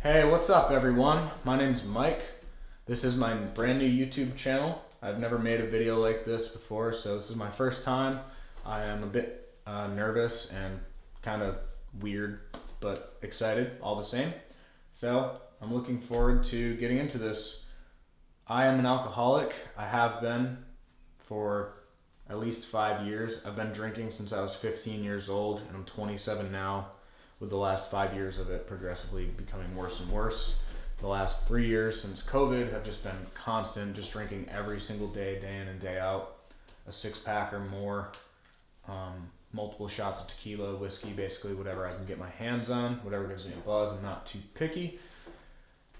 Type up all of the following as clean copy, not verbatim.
Hey, what's up everyone? My name's Mike. This is my brand new YouTube channel. I've never made a video like this before, so this is my first time. I am a bit nervous and kind of weird, but excited all the same. So I'm looking forward to getting into this. I am an alcoholic. I have been for at least 5 years. I've been drinking since I was 15 years old, and I'm 27 now, with the last 5 years of it progressively becoming worse and worse. The last 3 years since COVID have just been constant, just drinking every single day, day in and day out, a six pack or more, multiple shots of tequila, whiskey, basically whatever I can get my hands on, whatever gives me a buzz. I'm not too picky.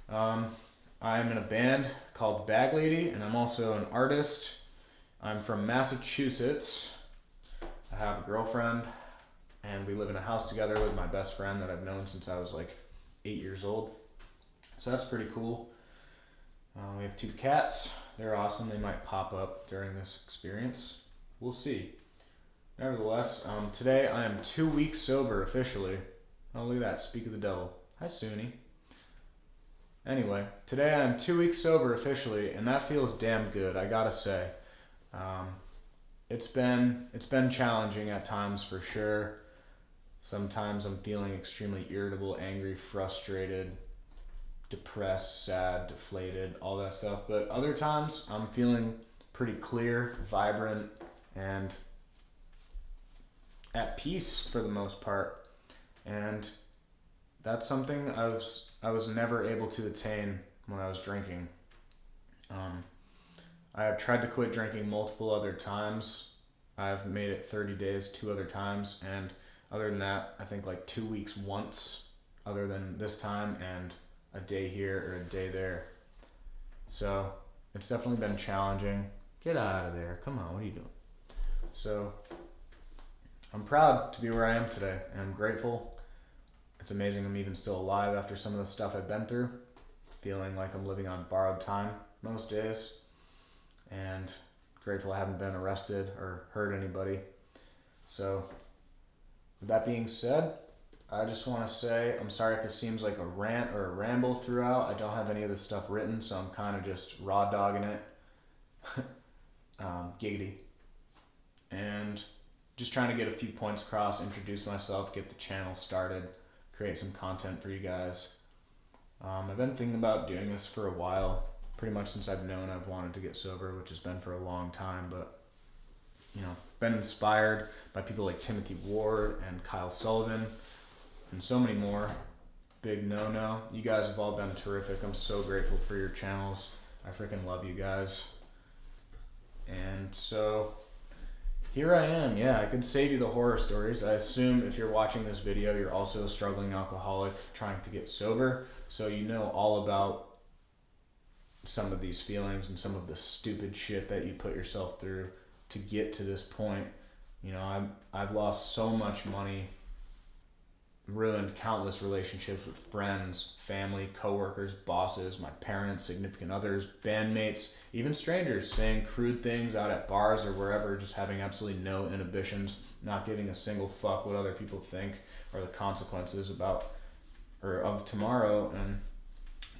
I'm in a band called Bag Lady, and I'm also an artist. I'm from Massachusetts. I have a girlfriend, and we live in a house together with my best friend that I've known since I was like 8 years old. So that's pretty cool. We have two cats. They're awesome. They might pop up during this experience. We'll see. Nevertheless, today I am 2 weeks sober officially. Oh, look at that. Speak of the devil. Hi, Suni. Anyway, today I am 2 weeks sober officially, and that feels damn good, I gotta say. It's been challenging at times for sure. Sometimes I'm feeling extremely irritable, angry, frustrated, depressed, sad, deflated, all that stuff. But other times I'm feeling pretty clear, vibrant, and at peace for the most part. And that's something I was never able to attain when I was drinking. I have tried to quit drinking multiple other times. I've made it 30 days 2 other times, and other than that, I think like 2 weeks once, other than this time, and a day here or a day there. So it's definitely been challenging. Get out of there. Come on, what are you doing? So I'm proud to be where I am today, and I'm grateful. It's amazing I'm even still alive after some of the stuff I've been through, feeling like I'm living on borrowed time most days, and grateful I haven't been arrested or hurt anybody. So with that being said, I just want to say I'm sorry if this seems like a rant or a ramble throughout. I don't have any of this stuff written, so I'm kind of just raw dogging it. Giggity. And just trying to get a few points across, introduce myself, get the channel started, create some content for you guys. I've been thinking about doing this for a while, pretty much since I've known I've wanted to get sober, which has been for a long time, but been inspired by people like Timothy Ward and Kyle Sullivan and so many more. Big no. You guys have all been terrific. I'm so grateful for your channels. I freaking love you guys. And so here I am. Yeah, I could save you the horror stories. I assume if you're watching this video, you're also a struggling alcoholic trying to get sober, so you know all about some of these feelings and some of the stupid shit that you put yourself through to get to this point. I've lost so much money, ruined countless relationships with friends, family, coworkers, bosses, my parents, significant others, bandmates, even strangers, saying crude things out at bars or wherever, just having absolutely no inhibitions, not giving a single fuck what other people think or the consequences about or of tomorrow.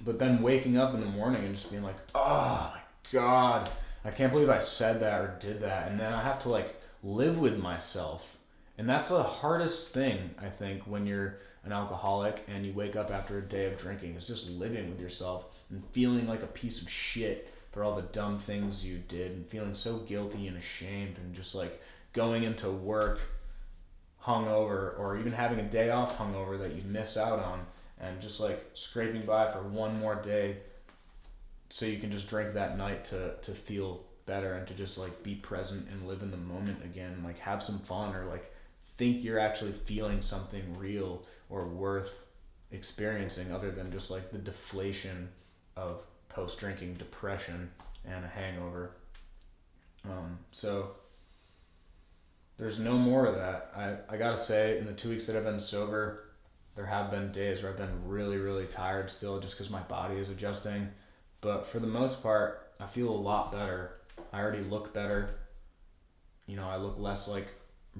But then waking up in the morning and just being like, oh my god, I can't believe I said that or did that. And then I have to like live with myself. And that's the hardest thing, I think, when you're an alcoholic and you wake up after a day of drinking. It's just living with yourself and feeling like a piece of shit for all the dumb things you did, and feeling so guilty and ashamed, and just like going into work hungover, or even having a day off hungover that you miss out on, and just like scraping by for one more day so you can just drink that night to feel better and to just like be present and live in the moment again, and like have some fun, or like think you're actually feeling something real or worth experiencing, other than just like the deflation of post-drinking depression and a hangover. So there's no more of that. I gotta say, in the 2 weeks that I've been sober, there have been days where I've been really, really tired still, just because my body is adjusting. But for the most part, I feel a lot better. I already look better. I look less like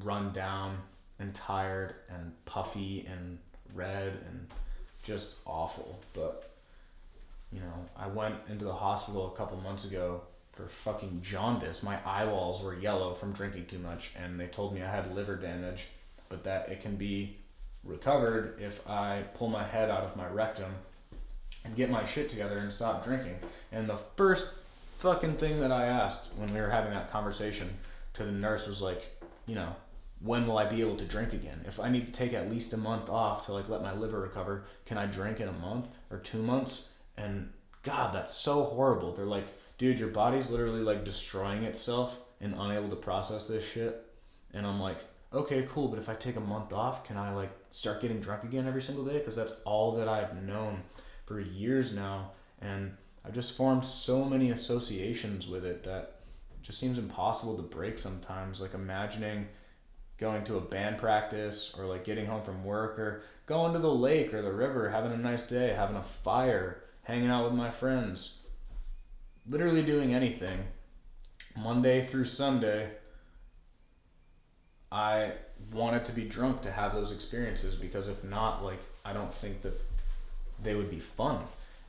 run down and tired and puffy and red, and just awful. But, you know, I went into the hospital a couple months ago for fucking jaundice. My eyeballs were yellow from drinking too much, and they told me I had liver damage, but that it can be recovered if I pull my head out of my rectum and get my shit together and stop drinking. And the first fucking thing that I asked when we were having that conversation to the nurse was like, you know, when will I be able to drink again? If I need to take at least a month off to like let my liver recover, can I drink in a month or 2 months? And God, that's so horrible. They're like, dude, your body's literally like destroying itself and unable to process this shit. And I'm like, okay, cool, but if I take a month off, can I like start getting drunk again every single day? Because that's all that I've known for years now. And I've just formed so many associations with it that it just seems impossible to break sometimes. Like imagining going to a band practice or like getting home from work or going to the lake or the river, having a nice day, having a fire, hanging out with my friends, literally doing anything. Monday through Sunday, I wanted to be drunk to have those experiences, because if not, like, I don't think that they would be fun.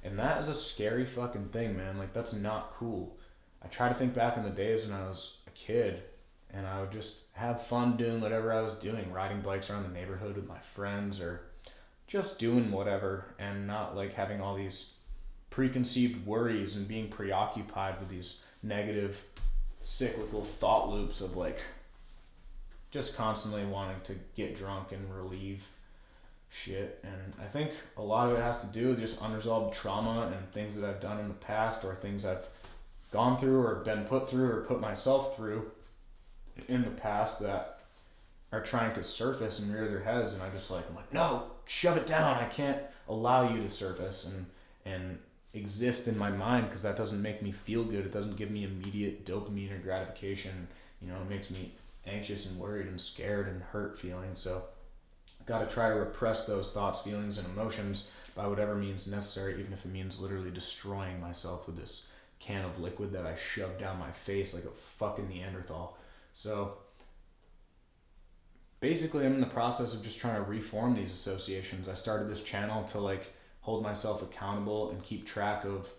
And that is a scary fucking thing, man. Like, that's not cool. I try to think back in the days when I was a kid and I would just have fun doing whatever I was doing, riding bikes around the neighborhood with my friends or just doing whatever, and not like having all these preconceived worries and being preoccupied with these negative cyclical thought loops of like just constantly wanting to get drunk and relieve shit. And I think a lot of it has to do with just unresolved trauma and things that I've done in the past, or things I've gone through or been put through or put myself through in the past that are trying to surface and rear their heads. And I'm like, no, shove it down. I can't allow you to surface and exist in my mind, because that doesn't make me feel good. It doesn't give me immediate dopamine or gratification. You know, it makes me anxious and worried and scared and hurt feeling. So got to try to repress those thoughts, feelings, and emotions by whatever means necessary, even if it means literally destroying myself with this can of liquid that I shoved down my face like a fucking Neanderthal. So basically, I'm in the process of just trying to reform these associations. I started this channel to like hold myself accountable and keep track of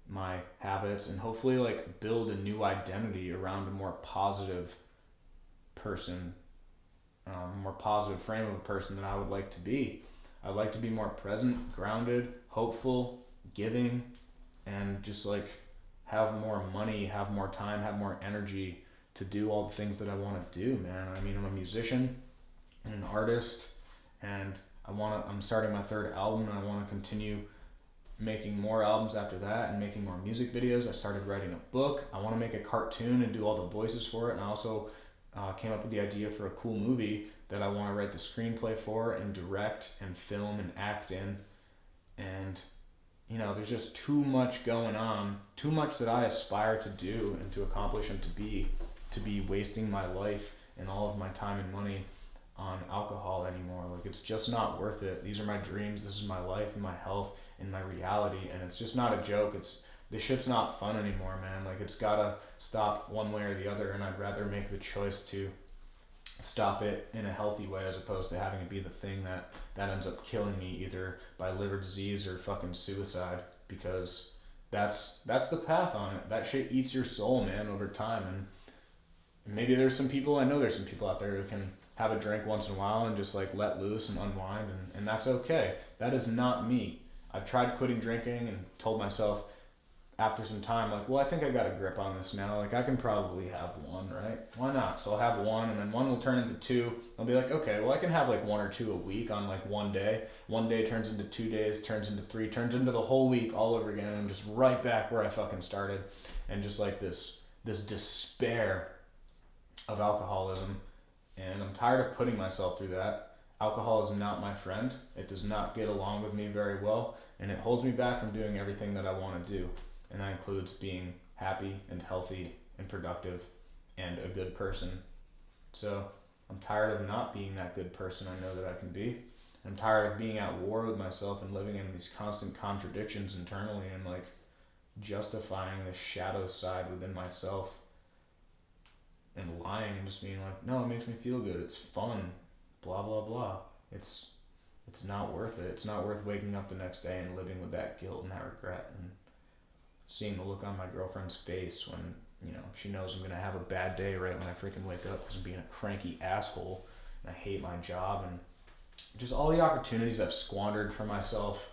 my habits, and hopefully like build a new identity around a more positive person, more positive frame of a person that I would like to be. I'd like to be more present, grounded, hopeful, giving, and just like have more money, have more time, have more energy to do all the things that I want to do, man. I mean, I'm a musician and an artist, and I'm starting my third album, and I want to continue making more albums after that and making more music videos. I started writing a book. I want to make a cartoon and do all the voices for it. And I also came up with the idea for a cool movie that I want to write the screenplay for and direct and film and act in. And, you know, there's just too much going on, too much that I aspire to do and to accomplish and to be wasting my life and all of my time and money on alcohol anymore. Like, it's just not worth it. These are my dreams. This is my life and my health and my reality. And it's just not a joke. This shit's not fun anymore, man. Like, it's gotta stop one way or the other. And I'd rather make the choice to stop it in a healthy way, as opposed to having it be the thing that ends up killing me, either by liver disease or fucking suicide, because that's the path on it. That shit eats your soul, man, over time. And maybe there's some people out there who can have a drink once in a while and just like let loose and unwind, and that's okay. That is not me. I've tried quitting drinking and told myself after some time, like, well, I think I got a grip on this now. Like, I can probably have one, right? Why not? So I'll have one, and then one will turn into two. I'll be like, okay, well, I can have like 1 or 2 a week on like one day. One day turns into 2 days, turns into 3, turns into the whole week all over again. And I'm just right back where I fucking started. And just like this despair of alcoholism. And I'm tired of putting myself through that. Alcohol is not my friend. It does not get along with me very well, and it holds me back from doing everything that I want to do. And that includes being happy and healthy and productive and a good person. So I'm tired of not being that good person I know that I can be. I'm tired of being at war with myself and living in these constant contradictions internally and like justifying the shadow side within myself and lying and just being like, no, it makes me feel good, it's fun, blah blah blah. It's it's not worth it. It's not worth waking up the next day and living with that guilt and that regret and seeing the look on my girlfriend's face when, she knows I'm going to have a bad day right when I freaking wake up because I'm being a cranky asshole and I hate my job, and just all the opportunities I've squandered for myself.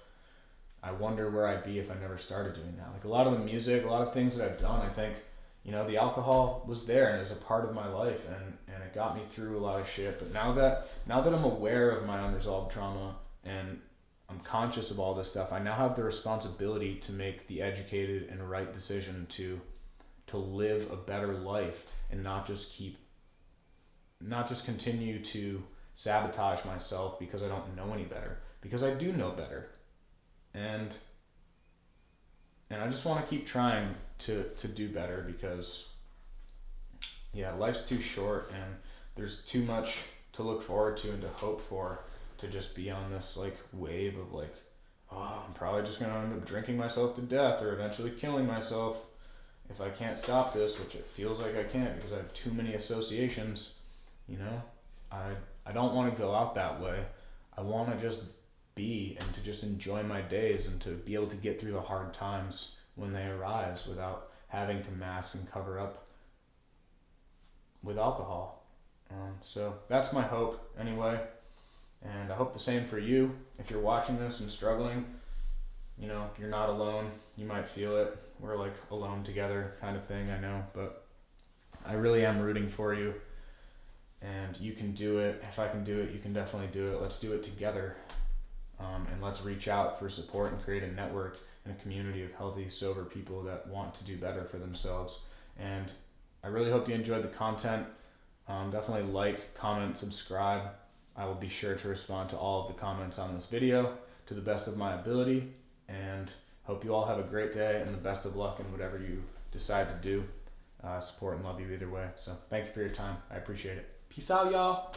I wonder where I'd be if I never started doing that. Like a lot of the music, a lot of things that I've done, I think, the alcohol was there and is a part of my life, and it got me through a lot of shit. But now that I'm aware of my unresolved trauma and I'm conscious of all this stuff, I now have the responsibility to make the educated and right decision to live a better life and not just continue to sabotage myself because I don't know any better, because I do know better. And I just want to keep trying to do better because life's too short and there's too much to look forward to and to hope for, to just be on this like wave of like, oh, I'm probably just going to end up drinking myself to death or eventually killing myself if I can't stop this, which it feels like I can't because I have too many associations. I don't want to go out that way. I want to just be and to just enjoy my days and to be able to get through the hard times when they arise without having to mask and cover up with alcohol. So that's my hope anyway. And I hope the same for you. If you're watching this and struggling, you're not alone. You might feel it. We're like alone together kind of thing, I know, but I really am rooting for you. And you can do it. If I can do it, you can definitely do it. Let's do it together. And let's reach out for support and create a network and a community of healthy, sober people that want to do better for themselves. And I really hope you enjoyed the content. Definitely like, comment, subscribe. I will be sure to respond to all of the comments on this video to the best of my ability. And hope you all have a great day and the best of luck in whatever you decide to do. Support and love you either way. So thank you for your time. I appreciate it. Peace out, y'all.